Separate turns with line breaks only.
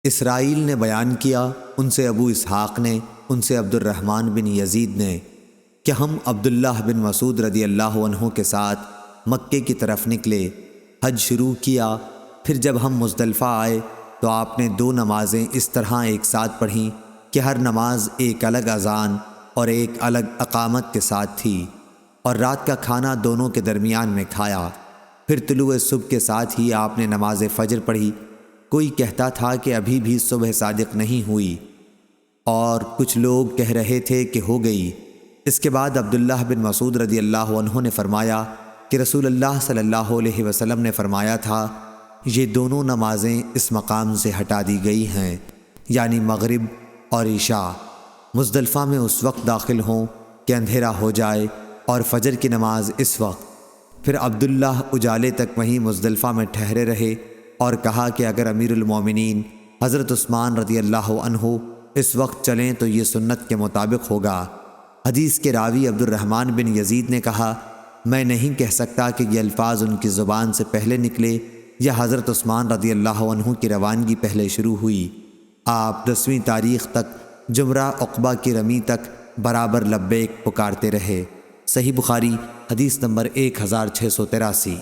اسرائیل نے بیان کیا، ان سے ابو اسحاق نے، ان سے عبد الرحمن بن یزید نے کہ ہم عبداللہ بن مسعود رضی اللہ عنہ کے ساتھ مکے کی طرف نکلے، حج شروع کیا۔ پھر جب ہم مزدلفہ آئے تو آپ نے 2 نمازیں اس طرح ایک ساتھ پڑھیں کہ ہر نماز ایک الگ اذان اور ایک الگ اقامت کے ساتھ تھی، اور رات کا کھانا دونوں کے درمیان میں کھایا۔ پھر طلوع صبح کے ساتھ ہی آپ نے نماز فجر پڑھی۔ کوئی کہتا تھا کہ ابھی بھی صبح صادق نہیں ہوئی، اور کچھ لوگ کہہ رہے تھے کہ ہو گئی۔ اس کے بعد عبداللہ بن مسعود رضی اللہ عنہ نے فرمایا کہ رسول اللہ صلی اللہ علیہ وسلم نے فرمایا تھا، یہ دونوں نمازیں اس مقام سے ہٹا دی گئی ہیں، یعنی مغرب اور عشاء، مزدلفہ میں اس وقت داخل ہوں کہ اندھیرا ہو جائے، اور فجر کی نماز اس وقت۔ پھر عبداللہ اجالے تک وہیں مزدلفہ میں ٹھہرے رہے اور کہا کہ اگر امیر المومنین حضرت عثمان رضی اللہ عنہ اس وقت چلیں تو یہ سنت کے مطابق ہوگا۔ حدیث کے راوی عبد الرحمن بن یزید نے کہا، میں نہیں کہہ سکتا کہ یہ الفاظ ان کی زبان سے پہلے نکلے یا حضرت عثمان رضی اللہ عنہ کی روانگی پہلے شروع ہوئی۔ آپ 10ویں تاریخ تک جمرہ عقبہ کی رمی تک برابر لبیک پکارتے رہے۔ صحیح بخاری حدیث نمبر 1683۔